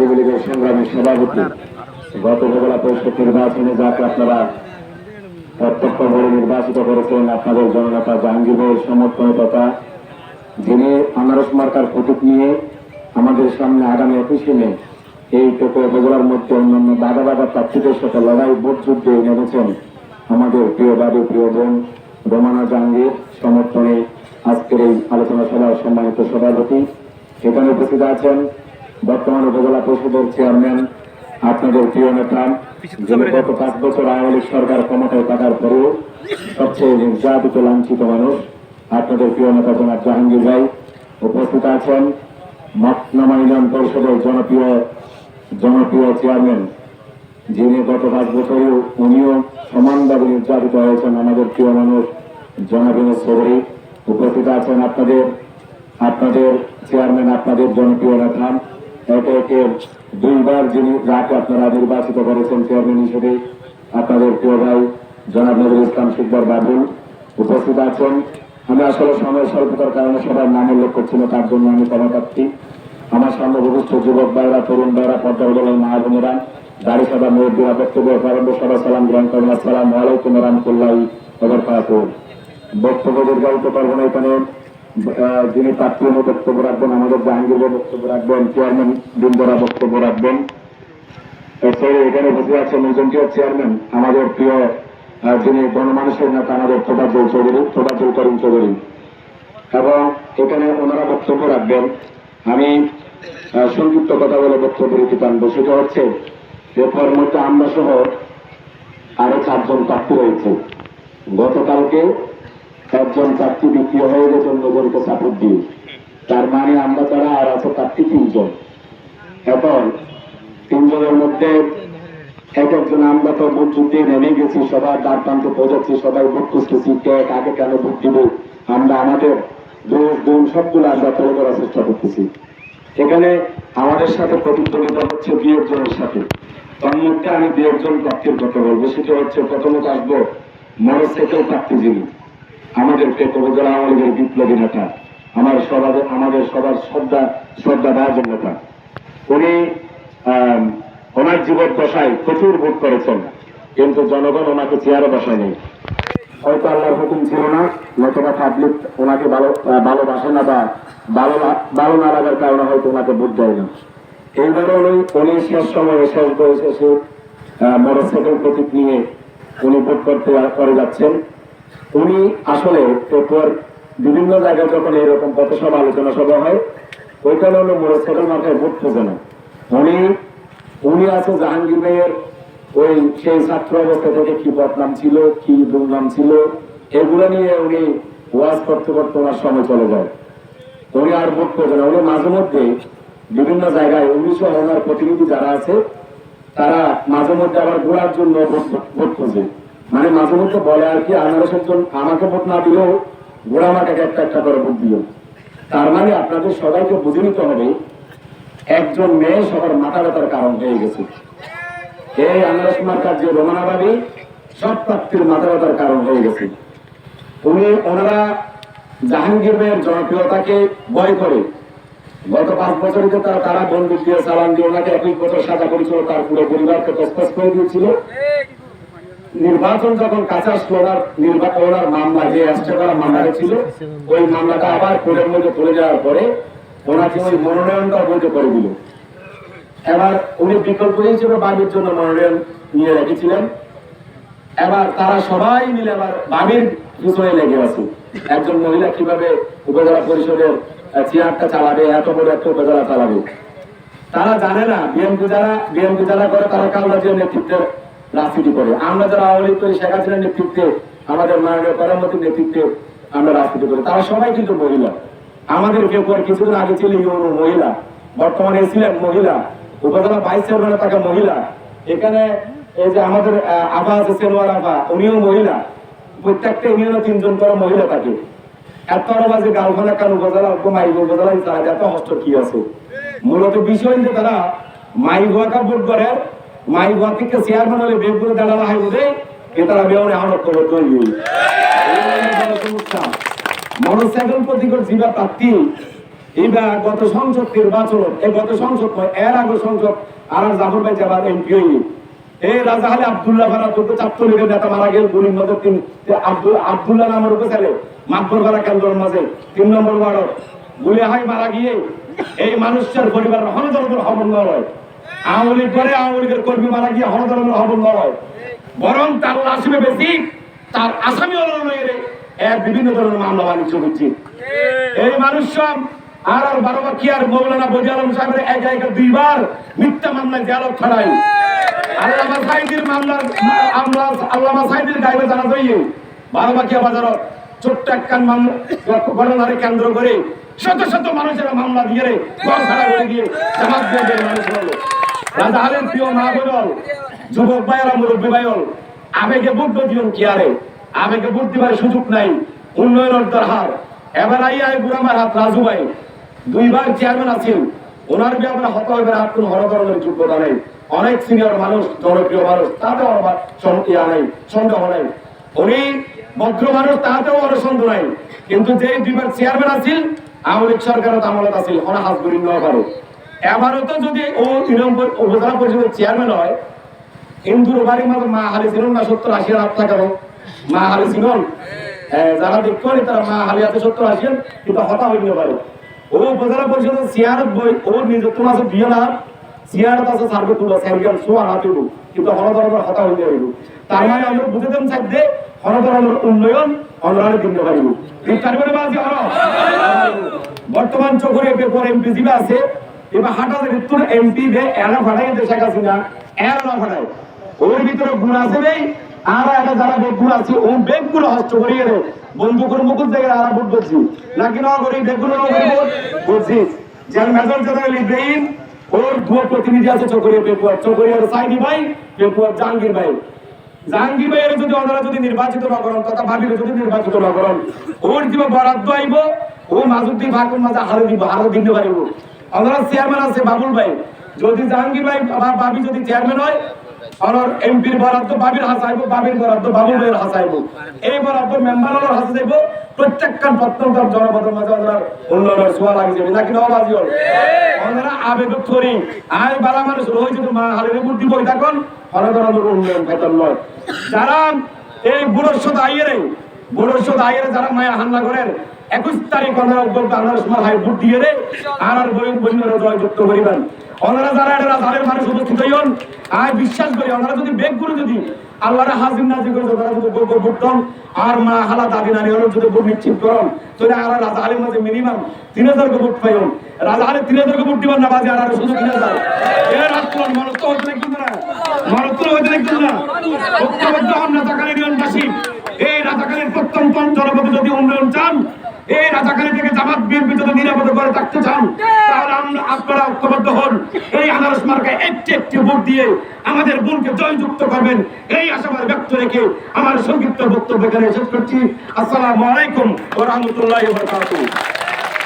আওয়ামী লীগের সংগ্রামী সভাপতি, গত উপজেলা পরিষদ নির্বাচনে যাকে আপনারা প্রত্যক্ষভাবে নির্বাচিত করেছেন, আপনাদের জননেতা জাহাঙ্গীর ভাইয়ের সমর্থনে তথা যিনি আনারস মার্কার প্রতীক নিয়ে আমাদের সামনে আগামী 21শে মে এই টোটো উপজেলার মধ্যে অন্যান্য বাধা বাধা প্রার্থীদের সাথে লড়াই ভোট যুদ্ধে নেমেছেন আমাদের প্রিয় দাদু, প্রিয় বোন রোমানা জাহাঙ্গীর সমর্থনে আজকের এই আলোচনা সভার সম্মানিত সভাপতি। এখানে উপস্থিত আছেন বর্তমান উপজেলা পরিষদের চেয়ারম্যান, আপনাদের প্রিয় নেতা, যিনি গত 5 বছর আওয়ামী লীগ সরকার ক্ষমতায় থাকার পরেও সবচেয়ে নির্যাতিত লাঞ্ছিত মানুষ, আপনাদের প্রিয় নেতা জনাব জাহাঙ্গীর ভাই। উপস্থিত আছেন মখনামা ইউনিয়ন পরিষদের জনপ্রিয় চেয়ারম্যান, যিনি গত 5 বছরেও উনিও সমানভাবে নির্যাতিত হয়েছেন, আমাদের প্রিয় মানুষ জনাব ইউনূস চৌধুরী। উপস্থিত আছেন আপনাদের চেয়ারম্যান, আপনাদের জনপ্রিয় নেতা, একে একে 2বার যিনি যাকে আপনারা নির্বাচিত করেছেন চেয়ারম্যান হিসেবে, আপনাদের প্রিয় ভাই জনাব নজরুল ইসলাম শিকদার বাবুল। উপস্থিত আছেন, আমি আসলে সময় স্বল্পতার কারণে সবার নাম উল্লেখ করছি না, তার জন্য আমি ক্ষমা প্রার্থী। আমার সামনে উপস্থিত যুবক ভাইরা, তরুণ ভাইরা, পর্দা বদলের মা বোনেরা, দাড়ি সাদা মুরব্বীরা, বক্তব্য প্রারম্ভ সভা সালাম গ্রহণ করেন। আসসালামু আলাইকুম ওয়া রাহমাতুল্লাহি ওয়া বারাকাতুহু। বক্তব্য দীর্ঘায়িত করবো না, এখানে যিনি প্রার্থী বক্তব্য রাখবেন, আমাদের জাহাঙ্গীর বক্তব্য রাখবেন, চেয়ারম্যান বৃন্দরা বক্তব্য রাখবেন। এখানে বসে আছেন নজনটিয়া চেয়ারম্যান, আমাদের প্রিয় যিনি গণমানুষের নেতা, আমাদের তোফাজ্জল করিম চৌধুরী, এবং এখানে ওনারা বক্তব্য রাখবেন। আমি সংক্ষিপ্ত কথা বলে বক্তব্য দিতে টানবো। সেটা হচ্ছে এরপর মধ্যে আমরা সহ আরো 4 জন প্রার্থী রয়েছে। গতকালকে একজন প্রার্থী বিক্রিয় হয়ে গেছে অন্যজনকে সাপোর্ট দিয়ে, তার মানে আমরা তারা আর আছে প্রার্থী 3 জন। এখন 3 জনের মধ্যে একজন আমরা তো ভোট যুদ্ধে নেমে গেছি, সবার দ্বার প্রান্তে পৌঁছাচ্ছি, সবাই ভোট খুঁজতেছি, কে কাকে কেন ভোট দিব, আমরা আমাদের দোষ গুণ সবগুলো আমরা ফলো করার চেষ্টা করতেছি। এখানে আমাদের সাথে প্রতিদ্বন্দ্বিতা হচ্ছে 2 জনের সাথে। তার মধ্যে আমি 2 জন প্রার্থীর কথা বলবো। সেটা হচ্ছে প্রথমত আসবো মোটরসাইকেল প্রার্থী, যিনি আমাদের উপজেলা আওয়ামী লীগের বিপ্লবী নেতা, আমাদের সবার শ্রদ্ধা ভাজন নেতা। উনি ওনার জীবন দশায় প্রচুর ভোট করেছেন, কিন্তু জনগণ ওনাকে চেয়ারে বসায়নি। হয়তো আল্লাহর হুকুম ছিল না, নতুবা পাবলিক ওনাকে ভালোবাসে না, বা ভালো না লাগার কারণে হয়তো ওনাকে ভোট দেয় না। এইবারে উনি শেষ সময়ে শেষ বয়সে এসে মোটরসাইকেল প্রতীক নিয়ে উনি ভোট করে যাচ্ছেন। উনি আসলে এরপর বিভিন্ন জায়গায় যখন এরকম পথসভা আলোচনা সভা হয়, ওইখানে হলো মোটরসাইকেল মার্কায় ভোট খোঁজে না। উনি আছে জাহাঙ্গীর ভাইয়ের ওই সেই ছাত্র অবস্থা থেকে কি বদনাম ছিল, কি দুর্নাম ছিল, এগুলো নিয়ে উনি ওয়াজ করতে করতে ওনার সময় চলে যায়। উনি আর ভোট খোঁজে না। উনি মাঝে মধ্যে বিভিন্ন জায়গায় উনিশশো ওনার প্রতিনিধি যারা আছে, তারা মাঝে মধ্যে আবার ঘোরার জন্য ভোট খোঁজে। মানে মাঝে মধ্যে বলে আর কি, আনারসের জন্য আমাকে ভোট না দিলেও ঘোড়া আমাকে একটা করে ভোট দিল। তার মানে আপনাদের সবাইকে বুঝে নিতে হবে, একজন মেয়ে সবার মাথা ব্যথার কারণ হয়ে গেছে। এই আনারস মার্কার যে রোমানাবাদী, সব প্রার্থীর মাথা ব্যথার কারণ হয়ে গেছে। ওনারা জাহাঙ্গীর ভাইয়ের জনপ্রিয়তাকে ভয় করে গত 5 বছরে তারা বন্দুক দিয়ে চালান দিয়ে ওনাকে 21 বছর সাজা করেছিল, তার পুরো পরিবারকে তসতস করে দিয়েছিল। নির্বাচন যখন কাছে আসলো, ওনার মামলা যে অ্যাস্টে করা মামলাটা ছিল, ওই মামলাটা আবার কোর্টের মধ্যে চলে যাওয়ার পরে ওনাকে ওই মনোনয়নটা বৈধ করে দিল। এবার উনি বিকল্প হিসেবে বাবির জন্য মনোনয়ন নিয়ে রেখেছিলেন। এবার তারা সবাই মিলে আবার বাবির পিছনে লেগে আছে, একজন মহিলা কিভাবে উপজেলা পরিষদের চেয়ারটা চালাবে, এত বড় একটা উপজেলা চালাবে। তারা জানে না বিএনপি যারা করে তারা কালরাজের নেতৃত্বের রাজনীতি করে। আমরা যারা আওয়ামী লীগ করি, শেখ হাসিনার নেতৃত্বে, আমাদের মাননীয় প্রধানমন্ত্রীর নেতৃত্বে আমরা রাজনীতি করি। তারা সবাই কিন্তু মহিলা। আমাদের কেউ কিছুদিন আগে ছিল ইউনো মহিলা, বর্তমানে ছিলেন মহিলা, উপজেলা ভাইস চেয়ারম্যান তাকে মহিলা। এখানে এই যে আমাদের আভা আছে সেনোয়ার আভা, উনিও মহিলা। প্রত্যেকটা ইউনিয়নে 3 জন করে মহিলা থাকে। এত বাজে গালখানা কান উপজেলা উপজেলা এত হস্ত কি আছে? মূলত বিষয় যে তারা মাই ভুয়াকা ভোট করে, মাই ভুয়া থেকে চেয়ারম্যান হলে বেগ করে দাঁড়ানো হয় বোধে, এ তারা বেউনে আমার খবর তৈরি। মোটরসাইকেল প্রতীকের জীবা প্রার্থী এইবার গত সংসদ নির্বাচন, এই গত সংসদ এর আগে সংসদ আর জাফর ভাই যাবার এমপি হইনি এই রাজাহালে আব্দুল্লাহ ভাড়া চোদ্দ ছাত্রলীগের নেতা মারা গেল গুলির মধ্যে আব্দুল্লাহ নামের উপরে ছেলে মাতবর ভাড়া কেন্দ্রের মাঝে 3 নম্বর ওয়ার্ড গুলি হাই মারা গিয়ে এই মানুষের পরিবারের হনদরদের হবন নয়, আওয়ামী লীগ করে আওয়ামী লীগের কর্মী মারা গিয়ে হনদরদের হবন নয়, বরং তার লাশে বেশি তার আসামি বিভিন্ন ধরনের মামলা বাণিজ্য হচ্ছে। এই মানুষ সব আর বারবার কি আর মৌলানা বজি আলম সাহেবের এক এক 2 বার মিথ্যা মামলায় জেলত ছড়াই। আল্লামা সাঈদীর মামলার আল্লামা সাঈদীর গাইবে জানা যাইয়ে বারবাকিয়া বাজার ছোট্ট একখান মামলা ঘটনারে কেন্দ্র করে শত শত মানুষের মামলা দিয়ে ঘর ছাড়া করে দিয়ে জামাত বিএনপির মানুষ হলো। রাজাহালের প্রিয় মা বল, যুবক ভাইয়েরা, মুরব্বী ভাইল, আবেগে বুদ্ধ জীবন কি আরে আবেগে ভোট দিবার সুযোগ নাই, উন্নয়নের দরকার। এবার আইয়া গুরামার হাত রাজু ভাই 2 বার চেয়ারম্যান আছেন, ওনার ব্যাপারে হত হবে হাত কোন হরধরনের যোগ্যতা নেই। অনেক সিনিয়র মানুষ, জনপ্রিয় মানুষ, তাতেও আমার সন্দেহ নাই। উনি ভদ্র মানুষ, তাতেও আমার সন্দেহ নাই। কিন্তু যে 2 বার চেয়ারম্যান আছেন আওয়ামী লীগ সরকারের আমলত আছে, ওনা হাত গড়ি নেওয়া পারে। এবারও তো যদি ও উপজেলা পরিষদের চেয়ারম্যান হয়, হিন্দুর বাড়ির মাঝে মা হারি ছিল না 70-80 হাত থাকা মা হালি ছিলেন, যারা দেখতে পারি তারা মা হালি আছে 70-80, কিন্তু হতা হইতে পারে। ও উপজেলা পরিষদের চেয়ারত বই ওর নিজস্ব আছে 2 লাখ, চেয়ারত আছে সার্ভে তুলো স্যারগান সোয়া হাত হইব, কিন্তু হনধরনের হতা হইতে হইব। তার মানে আমরা বুঝেতাম চাইতে হনধরনের উন্নয়ন অনরানে দিতে পারিব। বর্তমান চকরে পেপর এমপি জিবা আছে, এবার হাটাতে উত্তর এমপি দে এরা ফাটাই দেশে কাছে না, এরা না ফাটায়। ওর ভিতরে গুণ আছে নেই, আর একটা যারা বেগুলো আছে ও বেগুলো হস্ত করিয়ে রে বন্ধুকুর মুকুল থেকে আর ভোট করছি নাকি না করি বেগুলো বলছি। যার মেজর জেনারেল ইব্রাহিম ওর 2 প্রতিনিধি আছে চকরিয়া পেপুয়ার, চকরিয়ার সাইদি ভাই, পেপুয়ার জাহাঙ্গীর ভাই। জাহাঙ্গীর ভাইয়ের যদি ওনারা যদি নির্বাচিত না করেন, তথা ভাবির যদি নির্বাচিত না করেন, ওর যে বরাদ্দ আইব ও মাজুদ্দিন ভাগুর মাঝে হারে দিব, আরো দিতে পারিব। ওনারা চেয়ারম্যান আছে বাবুল ভাই, যদি জাহাঙ্গীর ভাই বা ভাবি যদি চেয়ারম্যান হয়, আর এমপির বরাদ্দ বাবির হাসাইব, বাবির বরাদ্দ বাবুল ভাইয়ের হাসাইব, এই বরাদ্দ মেম্বারের হাসা দেব। প্রত্যেকখান প্রত্যন্ত জনপদের মাঝে ওনার উন্নয়নের ছোঁয়া লাগি যাবে নাকি নবাজি হল। ওনারা আবেগ করি আয় বালা মানুষ রয়ে যদি মা হালের বুদ্ধি বই থাকুন হনধরনের উন্নয়ন বেতন নয়। যারা এই বুড়োর আইয়ের যারা মায়া হান্না করেন 21 তারিখ আনারস মাথায় ভোট দিয়ে রে আর বইয়ের জয়যুক্ত করিবেন। ওনারা যারা এটা রাজারের মানুষ উপস্থিত হইন আয় বিশ্বাস করি ওনারা যদি বেগগুলো যদি আল্লাহরে হাজির নাজির করে তারা যদি ভোটন আর মা হালা দাদি নারী হল যদি ভোট নিশ্চিত করেন, তাহলে আর রাজাহালের মাঝে মিনিমাম 3000 ভোট পাইন। রাজাহালে 3000 ভোট দিবেন না বাজে আর শুধু 3000 এর রাষ্ট্র মনস্থ হইতে দেখুন না, মনস্থ হইতে দেখুন না। ঐক্যবদ্ধ হন রাজাকালের ইউনিয়নবাসী, এই রাজাকালের প্রত্যন্ত জনপদে যদি উন্নয়ন চান, এই রাজাকালী থেকে জামাত বিএনপি যদি নিরাপদ করে থাকতে চান, তাহলে আপনারা ঐক্যবদ্ধ হন। এই আনারস মার্কায় একটি ভোট দিয়ে আমাদের বোনকে জয়যুক্ত করবেন, এই আশাবাদ ব্যক্ত রেখে আমার সংক্ষিপ্ত বক্তব্য এখানে শেষ করছি। আসসালামু আলাইকুম ওয়া রাহমাতুল্লাহি ওয়া বারাকাতুহু।